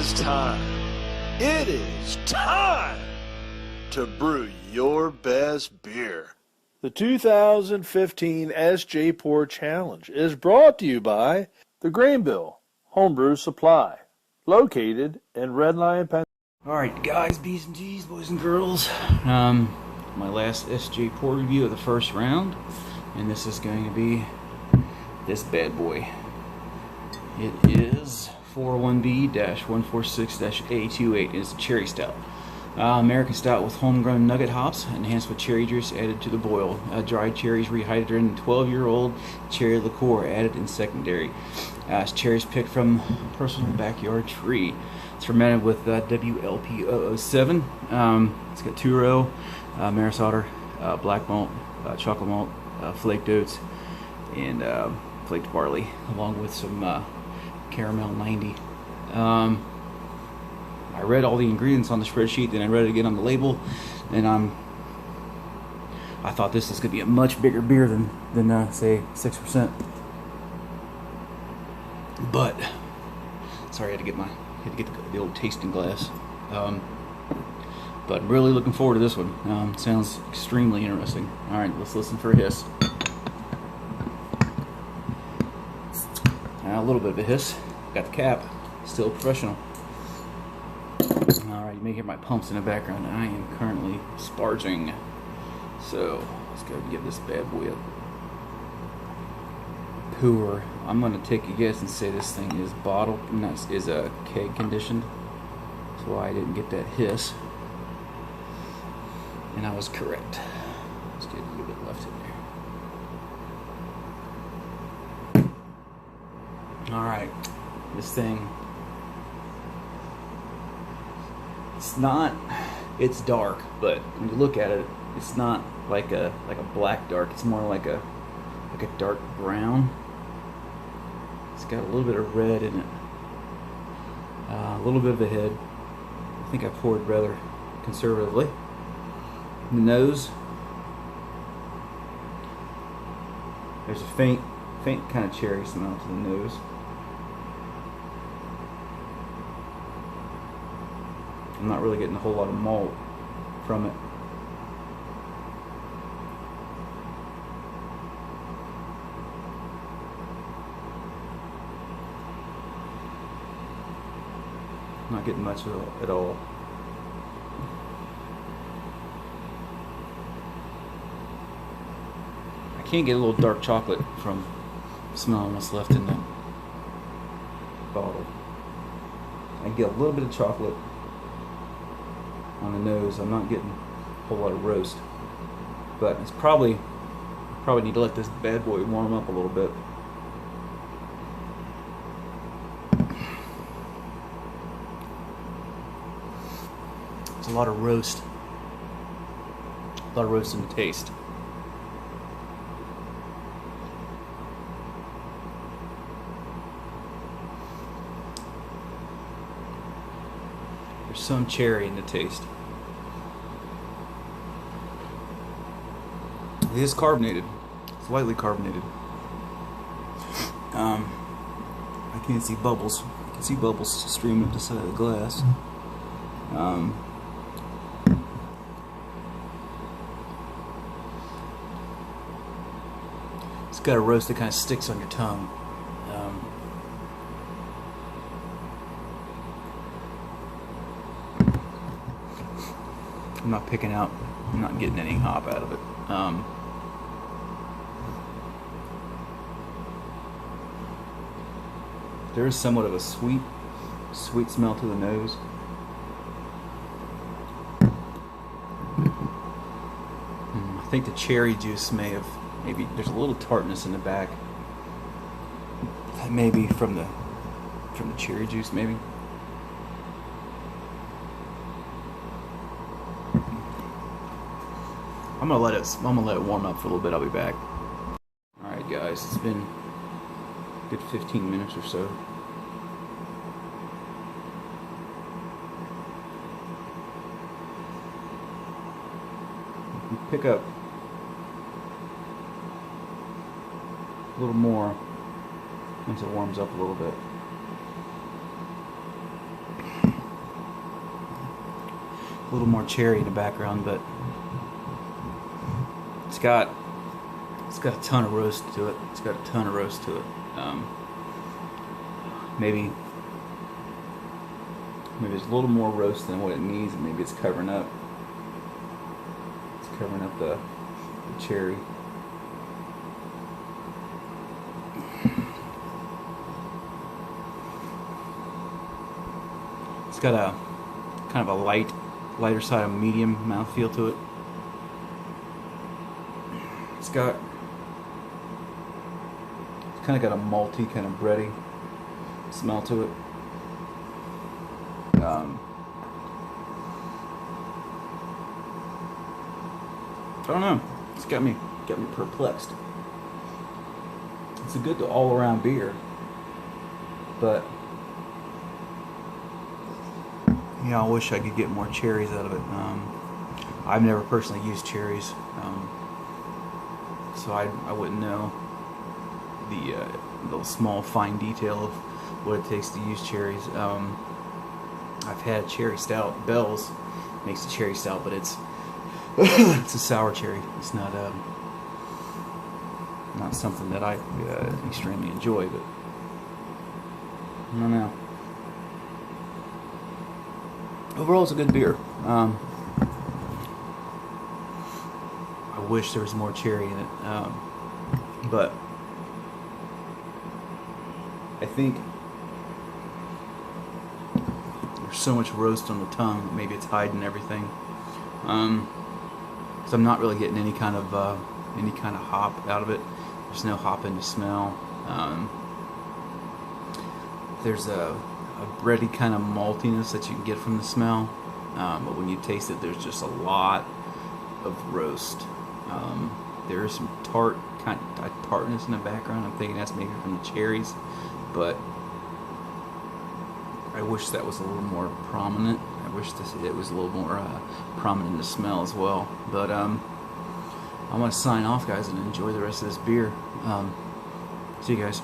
is time. It is time to brew your best beer. The 2015 Sjporr Challenge is brought to you by the Grainbill Homebrew Supply, located in Red Lion, Pennsylvania. Alright guys, B's and G's, boys and girls, my last Sjporr review of the first round, and this is going to be this bad boy. It is 41B-146-A28. It's a cherry stout. American stout with homegrown nugget hops, enhanced with cherry juice added to the boil. Dried cherries rehydrated in 12-year-old cherry liqueur added in secondary. Cherries picked from a personal backyard tree. It's fermented with WLP007. It's got two-row, maris otter, black malt, chocolate malt, flaked oats, and flaked barley, along with some caramel 90. I read all the ingredients on the spreadsheet, then I read it again on the label, and I thought this was going to be a much bigger beer than say 6%. But sorry, I had to get the old tasting glass. But really looking forward to this one. Sounds extremely interesting. All right, let's listen for a hiss. A little bit of a hiss. Got the cap. Still professional. Alright, you may hear my pumps in the background. I am currently sparging. So, let's go give this bad boy a pour. I'm going to take a guess and say this thing is is a keg conditioned. That's why I didn't get that hiss. And I was correct. Let's get a little bit left in there. Alright, this thing, it's dark, but when you look at it, it's not like a black dark. It's more like a dark brown. It's got a little bit of red in it, a little bit of a head. I think I poured rather conservatively. The nose, there's a faint kind of cherry smell to the nose. I'm not really getting a whole lot of malt from it. Not getting much at all. I can't get a little dark chocolate from smelling what's left in the bottle. I get a little bit of chocolate on the nose. I'm not getting a whole lot of roast, but it's probably need to let this bad boy warm up a little bit. It's a lot of roast in the taste. There's some cherry in the taste. It is carbonated, slightly carbonated. I can't see bubbles. I can see bubbles streaming up the side of the glass. It's got a roast that kind of sticks on your tongue. I'm not picking out, I'm not getting any hop out of it. There is somewhat of a sweet smell to the nose. I think the cherry juice maybe there's a little tartness in the back. That may be from the cherry juice, maybe. I'm gonna let it warm up for a little bit. I'll be back. All right, guys, it's been a good 15 minutes or so. You pick up a little more once it warms up a little bit. a little more cherry in the background, but it's got a ton of roast to it. It's got a ton of roast to it. Maybe there's a little more roast than what it needs, and maybe it's covering up. It's covering up the cherry. It's got a kind of a lighter side of medium mouthfeel to it. It's kind of got a malty, kind of bready smell to it. I don't know. It's got me perplexed. It's a good all-around beer, but I wish I could get more cherries out of it. I've never personally used cherries, so I wouldn't know the small fine detail of what it takes to use cherries. I've had cherry stout. Bell's makes a cherry stout, but it's it's a sour cherry. It's not something that I extremely enjoy, but I don't know. Overall, it's a good beer. I wish there was more cherry in it, but I think there's so much roast on the tongue that maybe it's hiding everything. Because I'm not really getting any kind of hop out of it. There's no hop in the smell. There's a bready kind of maltiness that you can get from the smell, but when you taste it, there's just a lot of roast. There is some tartness in the background. I'm thinking that's maybe from the cherries, but I wish that was a little more prominent. I wish it was a little more prominent in the smell as well. But I'm gonna sign off, guys, and enjoy the rest of this beer. See you guys.